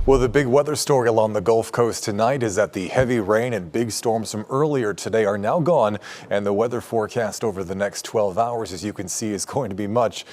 Well, the big weather story along the Gulf Coast tonight is that the heavy rain and big storms from earlier today are now gone, and the weather forecast over the next 12 hours, as you can see, is going to be much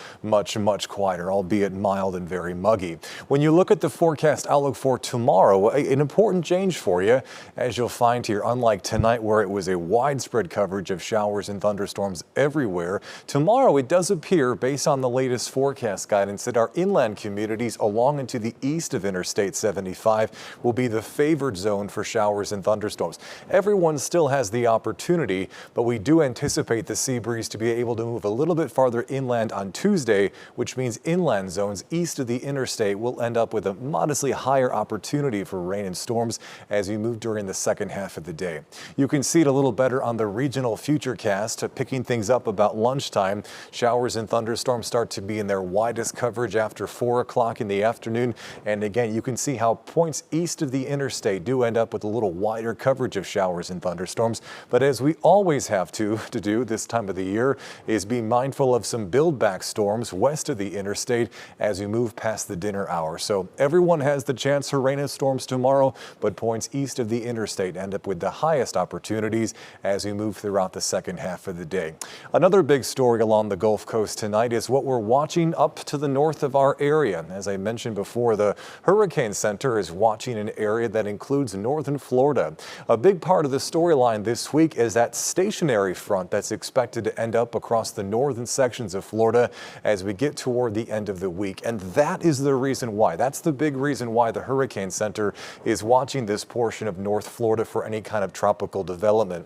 quieter, albeit mild and very muggy. When you look at the forecast outlook for tomorrow, an important change for you, as you'll find here, unlike tonight where it was a widespread coverage of showers and thunderstorms everywhere, tomorrow it does appear, based on the latest forecast guidance, that our inland communities along and to the east of Interstate 75 will be the favored zone for showers and thunderstorms. Everyone still has the opportunity, but we do anticipate the sea breeze to be able to move a little bit farther inland on Tuesday, which means inland zones east of the interstate will end up with a modestly higher opportunity for rain and storms as we move during the second half of the day. You can see it a little better on the regional futurecast, picking things up about lunchtime. Showers and thunderstorms start to be in their widest coverage after 4 o'clock in the afternoon, and again you can see how points east of the interstate do end up with a little wider coverage of showers and thunderstorms. But as we always have to do this time of the year, is be mindful of some build-back storms west of the interstate as we move past the dinner hour. So everyone has the chance for rain and storms tomorrow, but points east of the interstate end up with the highest opportunities as we move throughout the second half of the day. Another big story along the Gulf Coast tonight is what we're watching up to the north of our area. As I mentioned before, the Hurricane Center is watching an area that includes northern Florida. A big part of the storyline this week is that stationary front that's expected to end up across the northern sections of Florida as we get toward the end of the week. And that is the reason why. That's the big reason why the Hurricane Center is watching this portion of North Florida for any kind of tropical development.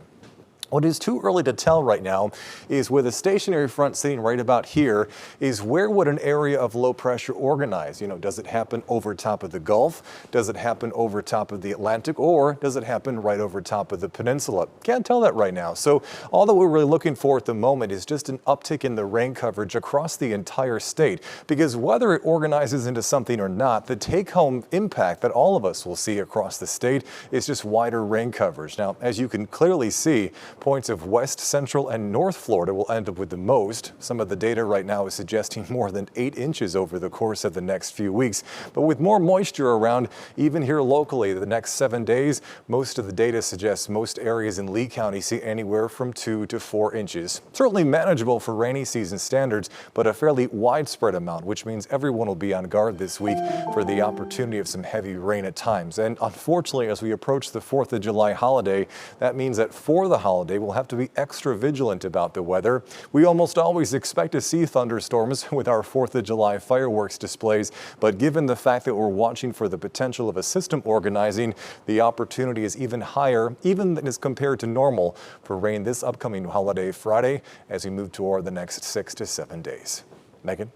What is too early to tell right now is with a stationary front sitting right about here is where would an area of low pressure organize? You know, does it happen over top of the Gulf? Does it happen over top of the Atlantic? Or does it happen right over top of the peninsula? Can't tell that right now. So all that we're really looking for at the moment is just an uptick in the rain coverage across the entire state, because whether it organizes into something or not, the take-home impact that all of us will see across the state is just wider rain coverage. Now, as you can clearly see, points of west, central, and north Florida will end up with the most. Some of the data right now is suggesting more than 8 inches over the course of the next few weeks. But with more moisture around, even here locally, the next 7 days, most of the data suggests most areas in Lee County see anywhere from 2 to 4 inches. Certainly manageable for rainy season standards, but a fairly widespread amount, which means everyone will be on guard this week for the opportunity of some heavy rain at times. And unfortunately, as we approach the 4th of July holiday, that means that for the holiday, we'll have to be extra vigilant about the weather. We almost always expect to see thunderstorms with our 4th of July fireworks displays, but given the fact that we're watching for the potential of a system organizing, the opportunity is even higher, even as compared to normal, for rain this upcoming holiday Friday as we move toward the next 6 to 7 days. Megan?